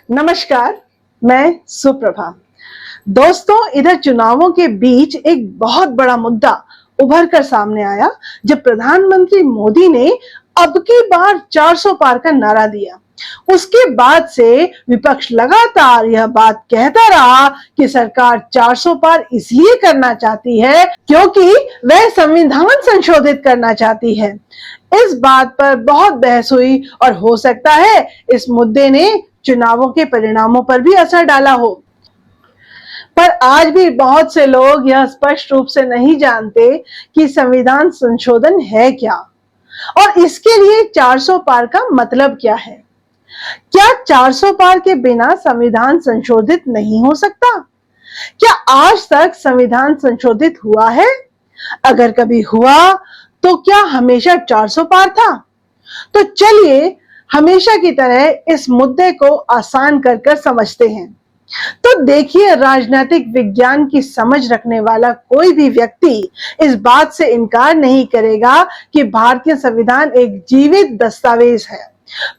नमस्कार, मैं सुप्रभा। दोस्तों, इधर चुनावों के बीच एक बहुत बड़ा मुद्दा उभर कर सामने आया जब प्रधानमंत्री मोदी ने अब की बार 400 पार का नारा दिया। उसके बाद से विपक्ष लगातार यह बात कहता रहा कि सरकार 400 पार इसलिए करना चाहती है क्योंकि वह संविधान संशोधित करना चाहती है। इस बात पर बहुत बहस हुई और हो सकता है इस मुद्दे ने चुनावों के परिणामों पर भी असर डाला हो। पर आज भी बहुत से लोग यह स्पष्ट रूप से नहीं जानते कि संविधान संशोधन है क्या और इसके लिए 400 पार का मतलब क्या है। क्या 400 पार के बिना संविधान संशोधित नहीं हो सकता? क्या आज तक संविधान संशोधित हुआ है? अगर कभी हुआ तो क्या हमेशा 400 पार था? तो चलिए हमेशा की तरह इस मुद्दे को आसान कर समझते हैं। तो देखिए, राजनीतिक विज्ञान की समझ रखने वाला कोई भी व्यक्ति इस बात से इनकार नहीं करेगा कि भारतीय संविधान एक जीवित दस्तावेज है।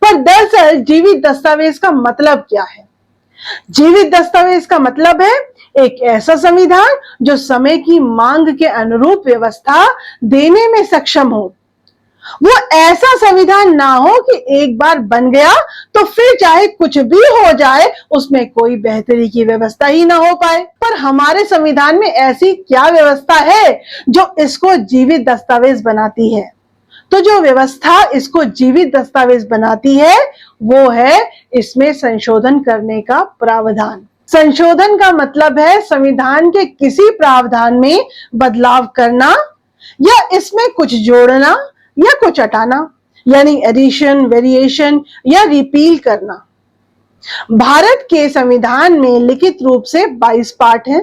पर दरअसल जीवित दस्तावेज का मतलब क्या है? जीवित दस्तावेज का मतलब है एक ऐसा संविधान जो समय की मांग के अनुरूप व्यवस्था देने में सक्षम हो। वो ऐसा संविधान ना हो कि एक बार बन गया तो फिर चाहे कुछ भी हो जाए उसमें कोई बेहतरी की व्यवस्था ही ना हो पाए। पर हमारे संविधान में ऐसी क्या व्यवस्था है जो इसको जीवित दस्तावेज बनाती है? तो जो व्यवस्था इसको जीवित दस्तावेज बनाती है वो है इसमें संशोधन करने का प्रावधान। संशोधन का मतलब है संविधान के किसी प्रावधान में बदलाव करना या इसमें कुछ जोड़ना या कुछ हटाना, यानी एडिशन, वेरिएशन या रिपील करना। भारत के संविधान में लिखित रूप से 22 पार्ट हैं।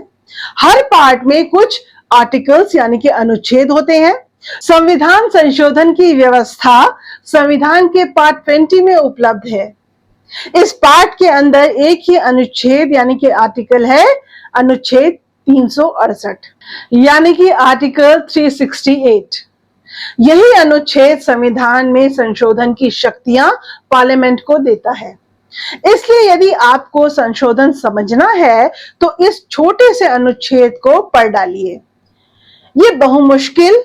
हर पार्ट में कुछ आर्टिकल्स यानी कि अनुच्छेद होते हैं। संविधान संशोधन की व्यवस्था संविधान के पार्ट 20 में उपलब्ध है। इस पार्ट के अंदर एक ही अनुच्छेद यानी कि आर्टिकल है अनुच्छेद 368 यानी कि आर्टिकल 368। यही अनुच्छेद संविधान में संशोधन की शक्तियां पार्लियामेंट को देता है। इसलिए यदि आपको संशोधन समझना है तो इस छोटे से अनुच्छेद को पढ़ डालिए। ये बहुमुश्किल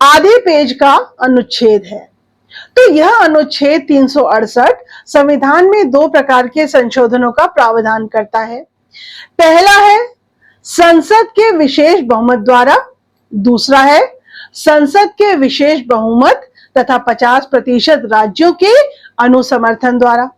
आधे पेज का अनुच्छेद है। तो यह अनुच्छेद 368 संविधान में दो प्रकार के संशोधनों का प्रावधान करता है। पहला है संसद के विशेष बहुमत द्वारा, दूसरा है संसद के विशेष बहुमत तथा 50% राज्यों के अनुसमर्थन द्वारा।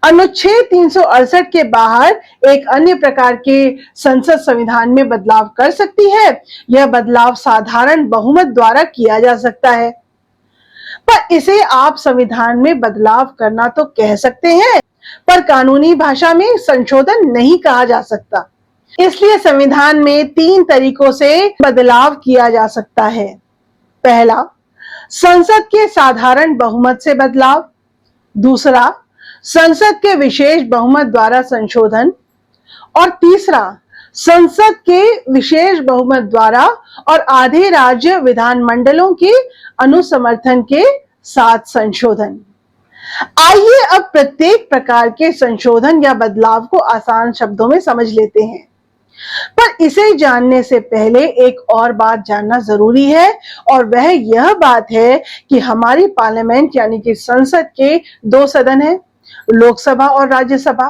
अनुच्छेद 368 के बाहर एक अन्य प्रकार के संसद संविधान में बदलाव कर सकती है। यह बदलाव साधारण बहुमत द्वारा किया जा सकता है। पर इसे आप संविधान में बदलाव करना तो कह सकते हैं, पर कानूनी भाषा में संशोधन नहीं कहा जा सकता। इसलिए संविधान में 3 तरीकों से बदलाव किया जा सकता है। पहला, संसद के साधारण बहुमत से बदलाव। दूसरा, संसद के विशेष बहुमत द्वारा संशोधन। और तीसरा, संसद के विशेष बहुमत द्वारा और आधे राज्य विधानमंडलों के अनुसमर्थन के साथ संशोधन। आइए अब प्रत्येक प्रकार के संशोधन या बदलाव को आसान शब्दों में समझ लेते हैं। पर इसे जानने से पहले एक और बात जानना जरूरी है और वह यह बात है कि हमारी पार्लियामेंट यानी कि संसद के 2 सदन हैं, लोकसभा और राज्यसभा।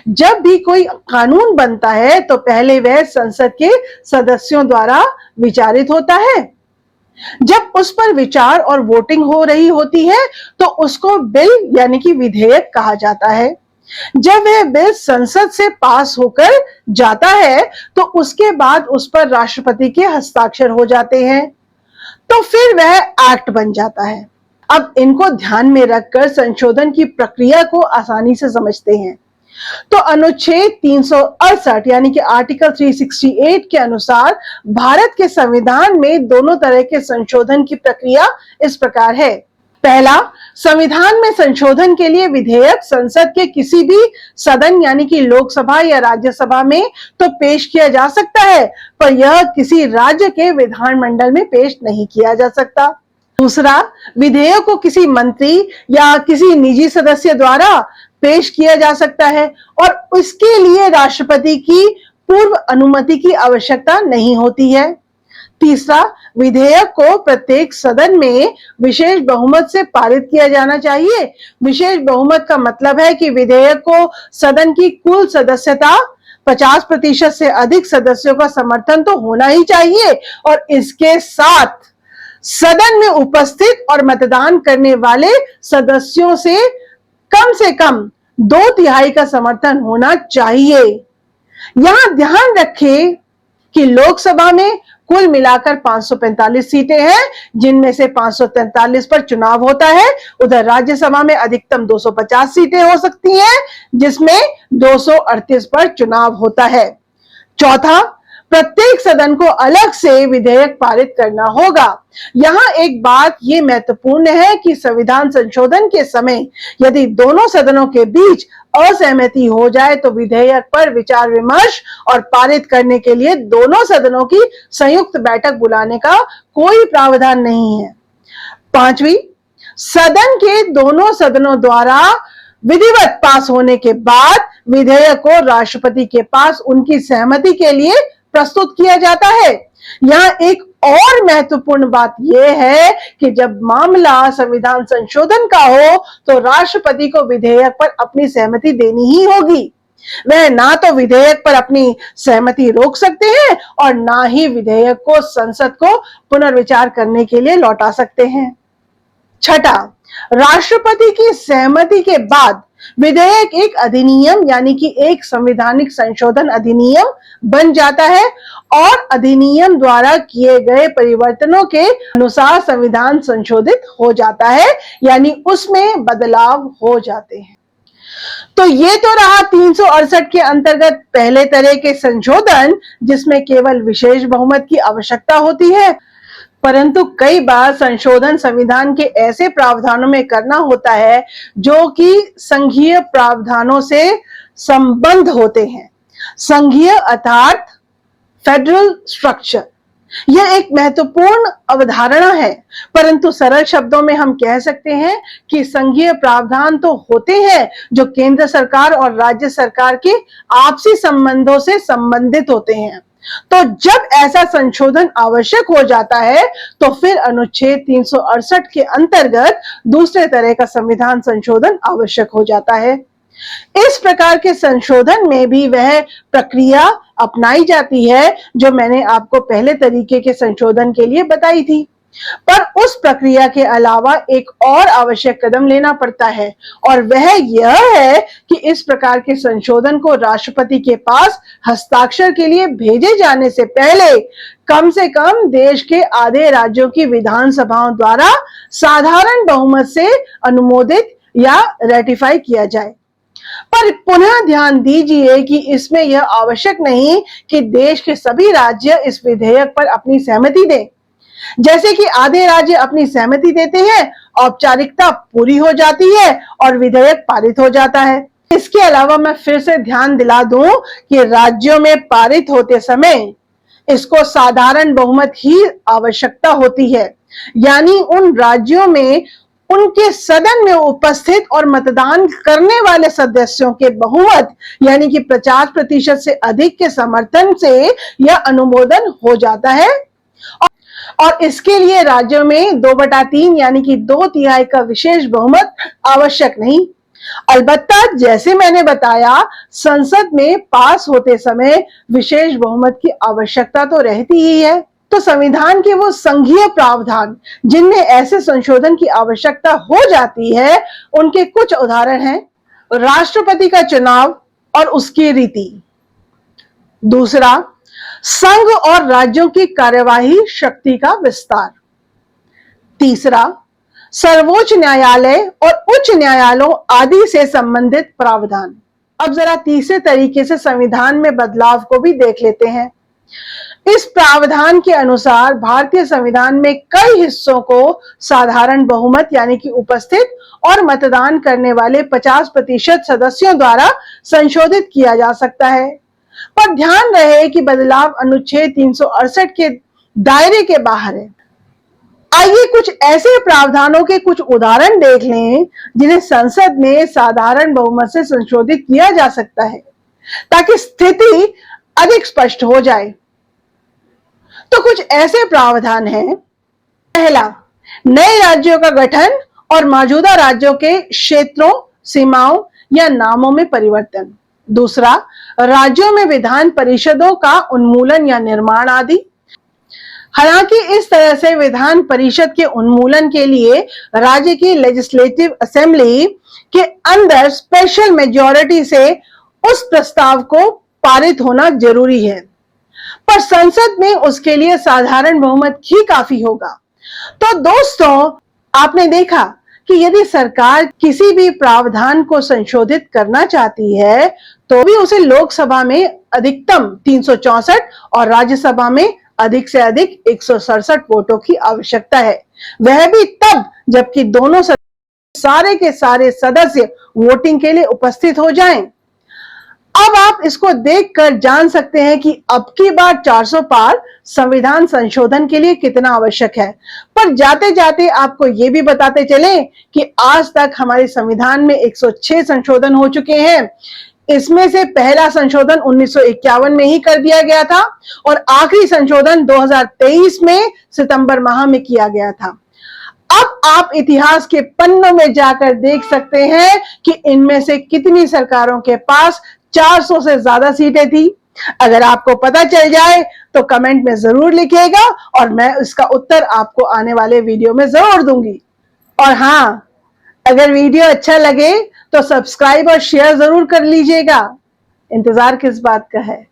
जब भी कोई कानून बनता है तो पहले वह संसद के सदस्यों द्वारा विचारित होता है। जब उस पर विचार और वोटिंग हो रही होती है तो उसको बिल यानी कि विधेयक कहा जाता है। जब वह बिल संसद से पास होकर जाता है तो उसके बाद उस पर राष्ट्रपति के हस्ताक्षर हो जाते हैं, तो फिर वह एक्ट बन जाता है। अब इनको ध्यान में रखकर संशोधन की प्रक्रिया को आसानी से समझते हैं। तो अनुच्छेद 368 यानी कि आर्टिकल 368 के अनुसार भारत के संविधान में दोनों तरह के संशोधन की प्रक्रिया इस प्रकार है। पहला, संविधान में संशोधन के लिए विधेयक संसद के किसी भी सदन यानी कि लोकसभा या राज्यसभा में तो पेश किया जा सकता है, पर यह किसी राज्य के विधानमंडल में पेश नहीं किया जा सकता। दूसरा, विधेयक को किसी मंत्री या किसी निजी सदस्य द्वारा पेश किया जा सकता है और इसके लिए राष्ट्रपति की पूर्व अनुमति की आवश्यकता नहीं होती है। तीसरा, विधेयक को प्रत्येक सदन में विशेष बहुमत से पारित किया जाना चाहिए। विशेष बहुमत का मतलब है कि विधेयक को सदन की कुल सदस्यता 50% से अधिक सदस्यों का समर्थन तो होना ही चाहिए और इसके साथ सदन में उपस्थित और मतदान करने वाले सदस्यों से कम 2/3 का समर्थन होना चाहिए। यहां ध्यान रखें कि लोकसभा में कुल मिलाकर 545 सीटें हैं, जिनमें से 543 पर चुनाव होता है। उधर राज्यसभा में अधिकतम 250 सीटें हो सकती हैं, जिसमें 238 पर चुनाव होता है। चौथा, प्रत्येक सदन को अलग से विधेयक पारित करना होगा। यहां एक बात यह महत्वपूर्ण है कि संविधान संशोधन के समय यदि दोनों सदनों के बीच असहमति हो जाए तो विधेयक पर विचार विमर्श और पारित करने के लिए दोनों सदनों की संयुक्त बैठक बुलाने का कोई प्रावधान नहीं है। पांचवी, सदन के दोनों सदनों द्वारा विधिवत पास होने के बाद विधेयक को राष्ट्रपति के पास उनकी सहमति के लिए प्रस्तुत किया जाता है। यहाँ एक और महत्वपूर्ण बात यह है कि जब मामला संविधान संशोधन का हो तो राष्ट्रपति को विधेयक पर अपनी सहमति देनी ही होगी। वह ना तो विधेयक पर अपनी सहमति रोक सकते हैं और ना ही विधेयक को संसद को पुनर्विचार करने के लिए लौटा सकते हैं। छठा, राष्ट्रपति की सहमति के बाद विधेयक एक अधिनियम यानी कि एक संवैधानिक संशोधन अधिनियम बन जाता है और अधिनियम द्वारा किए गए परिवर्तनों के अनुसार संविधान संशोधित हो जाता है, यानी उसमें बदलाव हो जाते हैं। तो ये तो रहा 368 के अंतर्गत पहले तरह के संशोधन, जिसमें केवल विशेष बहुमत की आवश्यकता होती है। परंतु कई बार संशोधन संविधान के ऐसे प्रावधानों में करना होता है जो कि संघीय प्रावधानों से संबद्ध होते हैं। संघीय अर्थात फेडरल स्ट्रक्चर, यह एक महत्वपूर्ण अवधारणा है, परंतु सरल शब्दों में हम कह सकते हैं कि संघीय प्रावधान तो होते हैं जो केंद्र सरकार और राज्य सरकार के आपसी संबंधों से संबंधित होते हैं। तो जब ऐसा संशोधन आवश्यक हो जाता है तो फिर अनुच्छेद 368 के अंतर्गत दूसरे तरह का संविधान संशोधन आवश्यक हो जाता है। इस प्रकार के संशोधन में भी वह प्रक्रिया अपनाई जाती है जो मैंने आपको पहले तरीके के संशोधन के लिए बताई थी, पर उस प्रक्रिया के अलावा एक और आवश्यक कदम लेना पड़ता है और वह यह है कि इस प्रकार के संशोधन को राष्ट्रपति के पास हस्ताक्षर के लिए भेजे जाने से पहले कम से कम देश के आधे राज्यों की विधानसभाओं द्वारा साधारण बहुमत से अनुमोदित या रेटिफाई किया जाए। पर पुनः ध्यान दीजिए कि इसमें यह आवश्यक नहीं कि देश के सभी राज्य इस विधेयक पर अपनी सहमति दें। जैसे कि आधे राज्य अपनी सहमति देते हैं, औपचारिकता पूरी हो जाती है और विधेयक पारित हो जाता है। इसके अलावा मैं फिर से ध्यान दिला दूं कि राज्यों में पारित होते समय इसको साधारण बहुमत ही आवश्यकता होती है, यानी उन राज्यों में उनके सदन में उपस्थित और मतदान करने वाले सदस्यों के बहुमत यानी कि 50% से अधिक के समर्थन से यह अनुमोदन हो जाता है और इसके लिए राज्यों में 2/3 यानी कि 2/3 का विशेष बहुमत आवश्यक नहीं। अलबत्ता जैसे मैंने बताया, संसद में पास होते समय विशेष बहुमत की आवश्यकता तो रहती ही है। तो संविधान के वो संघीय प्रावधान जिनमें ऐसे संशोधन की आवश्यकता हो जाती है, उनके कुछ उदाहरण हैं। राष्ट्रपति का चुनाव और उसकी रीति। दूसरा, संघ और राज्यों की कार्यवाही शक्ति का विस्तार। तीसरा, सर्वोच्च न्यायालय और उच्च न्यायालयों आदि से संबंधित प्रावधान। अब जरा तीसरे तरीके से संविधान में बदलाव को भी देख लेते हैं। इस प्रावधान के अनुसार भारतीय संविधान में कई हिस्सों को साधारण बहुमत यानी कि उपस्थित और मतदान करने वाले 50% सदस्यों द्वारा संशोधित किया जा सकता है। पर ध्यान रहे कि बदलाव अनुच्छेद 368 के दायरे के बाहर है। आइए कुछ ऐसे प्रावधानों के कुछ उदाहरण देख लें जिन्हें संसद में साधारण बहुमत से संशोधित किया जा सकता है, ताकि स्थिति अधिक स्पष्ट हो जाए। तो कुछ ऐसे प्रावधान हैं। पहला, नए राज्यों का गठन और मौजूदा राज्यों के क्षेत्रों, सीमाओं या नामों में परिवर्तन। दूसरा, राज्यों में विधान परिषदों का उन्मूलन या निर्माण आदि। हालांकि इस तरह से विधान परिषद के उन्मूलन के लिए राज्य की लेजिस्लेटिव असेंबली के अंदर स्पेशल मेजॉरिटी से उस प्रस्ताव को पारित होना जरूरी है, पर संसद में उसके लिए साधारण बहुमत ही काफी होगा। तो दोस्तों, आपने देखा कि यदि सरकार किसी भी प्रावधान को संशोधित करना चाहती है तो भी उसे लोकसभा में अधिकतम 364 और राज्यसभा में अधिक से अधिक 167 वोटों की आवश्यकता है, वह भी तब जबकि दोनों सारे के सारे सदस्य वोटिंग के लिए उपस्थित हो जाएं। अब आप इसको देखकर जान सकते हैं कि अब की बार 400 पार संविधान संशोधन के लिए कितना आवश्यक है। पर जाते जाते आपको ये भी बताते चले कि आज तक हमारे संविधान में 106 संशोधन हो चुके हैं। इसमें से पहला संशोधन 1951 में ही कर दिया गया था और आखिरी संशोधन 2023 में सितंबर माह में किया गया था। अब आप इतिहास के पन्नों में जाकर देख सकते हैं कि इनमें से कितनी सरकारों के पास 400 से ज्यादा सीटें थी। अगर आपको पता चल जाए तो कमेंट में जरूर लिखिएगा और मैं इसका उत्तर आपको आने वाले वीडियो में जरूर दूंगी। और हाँ, अगर वीडियो अच्छा लगे तो सब्सक्राइब और शेयर जरूर कर लीजिएगा। इंतजार किस बात का है।